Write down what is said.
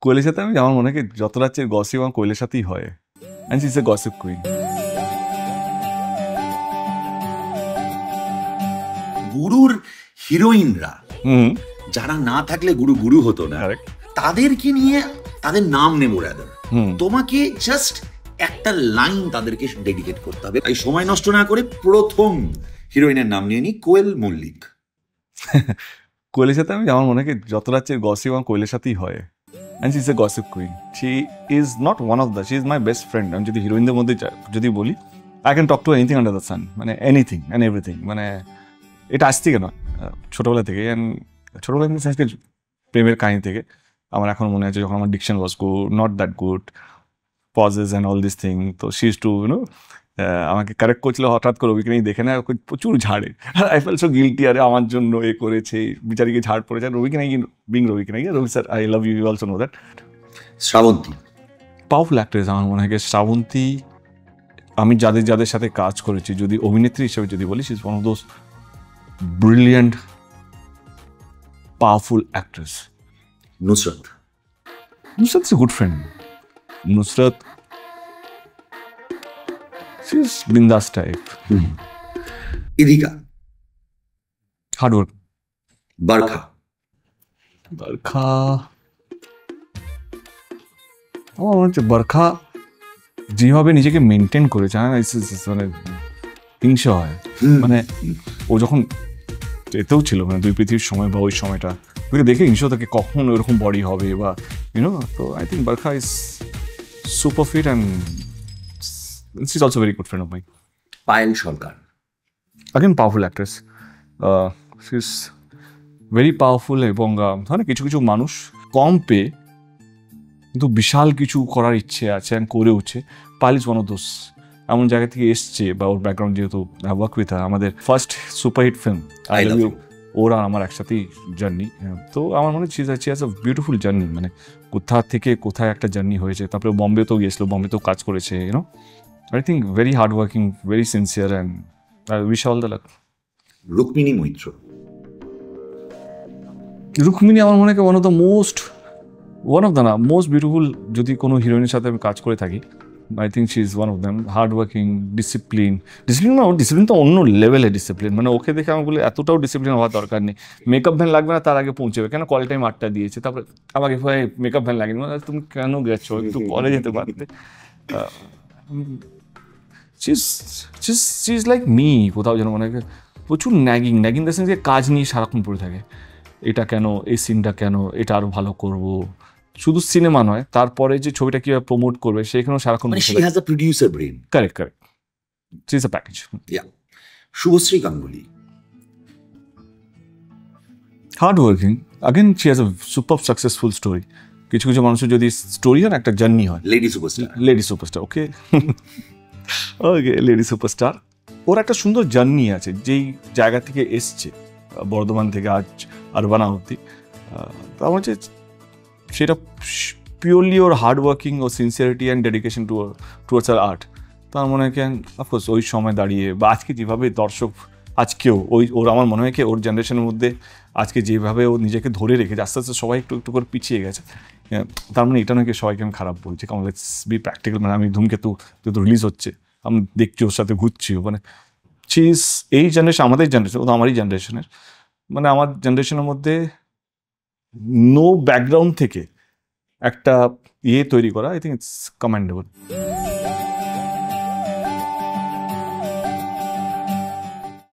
কোয়েলের সাথে আমি আমার মনে হয় যত রাজ্যের গসিপ আমার কোয়েলের সাথেই হয়, and she is a gossip queen. গুরুর হিরোইনরা যারা না থাকলে গুরু গুরু হতো না, তাদেরকে নিয়ে তাদের নাম নেবো রাদার। তোমাকে জাস্ট একটা লাইন তাদেরকে ডেডিকেট করতে হবে। এই সময় নষ্ট না করে প্রথম হিরোইনের নাম নিয়ে নি, কোয়েল মল্লিক। কোয়েলের সাথে আমি আমার মনে হয় যত রাজ্যের গসিপ আমার কোয়েলের সাথেই হয়, and she is a gossip queen. She is not one of the, she is my best friend. আমি যদি হিরোইনদের মধ্যে যদি বলি, I can talk to anything under the sun, মানে এনিথিং অ্যান্ড এভরিথিং। মানে এটা আজ থেকে নয়, ছোটোবেলা থেকে। অ্যান্ড ছোটোবেলা প্রেমের কাহিনী থেকে আমার এখন মনে আছে, যখন আমার diction was not that good, pauses and all this thing, তো শি ইজ টু ইউনো আমাকে কারেক্ট করছিল, হঠাৎ করে রবিকে নিয়ে দেখে না প্রচুর ঝাড়ে। আই ফেল সো গিল্টি, আরে আমার জন্য এ করেছে, বিচারিকে ঝাড় পড়েছে। রবিকে নাকি বিং রবিকে নাকি, Rabi sir I love you, you also know that. Srabanti powerful actress আমার মনে হয়। শ্রাবন্তী, আমি যাদের সাথে কাজ করেছি, যদি অভিনেত্রী হিসেবে যদি বলি, she is one of those brilliant powerful actress. Nusrat is a good friend. Nusrat she's bindas type. ইদিকা Hard work. Barkha আমার মনে হচ্ছে বারখা যেভাবে নিজেকে মেনটেন করেছে, মানে হিংসা হয়। মানে ও যখন এতেও ছিল, মানে দুই পৃথিবীর সময় বা ওই সময়টা, ওকে দেখে হিংসা থাকে কখন ওরকম বডি হবে বা ইউনো। তো I think Barkha is super fit and she is also a very good friend of mine. Payel Sarkar, again powerful actress. She is very powerful এবং ধরেন কিছু কিছু মানুষ কম পেয়ে কিন্তু বিশাল কিছু করার ইচ্ছে আছে and করে উঠছে। Payel is one of those. এমন জায়গা থেকে এসছে, বা ওর ব্যাকগ্রাউন্ড যেহেতু ওয়ার্ক উইথ হার, আমাদের first superhit film I love you, ওরা আমার একসাথেই জার্নি। তো আমার মনে হচ্ছে she has a beautiful journey. মানে কোথা থেকে কোথায় একটা জার্নি হয়েছে, তারপরে বম্বেতেও গিয়েছিল, বম্বেতেও কাজ করেছে, YONO. I think very hardworking, very sincere, and I wish all the luck. Rukmini Maitra. Rukmini আমার মনে হয় one of the most beautiful, যদি কোনো হিরোইনের সাথে আমি কাজ করে থাকি, I think she is one of them. Hardworking, discipline তো অন্য লেভেলের ডিসিপ্লিন। মানে ওকে দেখে আমি বলি এতটাও ডিসিপ্লিন হওয়ার দরকার নেই। মেকআপ ভ্যান লাগবে না, তার আগে পৌঁছবে। কেন কল টাইম 8টা দিয়েছে, তারপরে আমাকে মেকআপ ভ্যান লাগেনি, তুমি কেন গেছো, একটু পরে যেতে পারতে। She's like me, কোথাও যেন মানে প্রচুর ন্যাগিং দ্য সেন্স, কাজ নিয়ে সারাক্ষণ পড়ে থাকে। এটা কেন, এই সিনটা কেন, এটা আরো ভালো করব। শুধু সিনেমা নয়, তারপরে যে ছবিটা কিভাবে প্রমোট করবে সেখানেও সারাক্ষণ। She has a producer brain. Correct. She is a package. Yeah. Subhashree Ganguly, hard working, again she has a super successful story. কিছু কিছু মানুষের যদি স্টোরি হয়, একটা জার্নি হয়। লেডি সুপারস্টার, ওকে লেডি সুপারস্টার। ওর একটা সুন্দর জার্নি আছে, যেই জায়গা থেকে এসছে, বর্ধমান থেকে আজ আরবানা অবধি। তো আমার হচ্ছে সেটা পিওরলি ওর হার্ড ওয়ার্কিং, ও সিনসিয়ারিটি অ্যান্ড ডেডিকেশন টুয়ার্ডস আর আর্ট। তো আমার মনে হয় অফকোর্স ওই সময় দাঁড়িয়ে, বা আজকে যেভাবে দর্শক আজকেও ওর আমার মনে হয় ওর জেনারেশনের মধ্যে আজকে যেভাবে ও নিজেকে ধরে রেখেছে, আস্তে আস্তে সবাই একটু একটু করে পিছিয়ে গেছে। তার মানে এটা নাকি সবাইকে আমি খারাপ বলছি, কারণ লেটস বি প্র্যাকটিক্যাল। মানে আমি ধূমকেতু যেহেতু রিলিজ হচ্ছে, আমি দেখছি, ওর সাথে ঘুরছি, মানে এই জেনারেশন, আমাদের জেনারেশন, ও তো আমারই জেনারেশনের, মানে আমার জেনারেশনের মধ্যে নো ব্যাকগ্রাউন্ড থেকে একটা তৈরি করা, আই থিঙ্ক ইটস কমেন্ডেবল।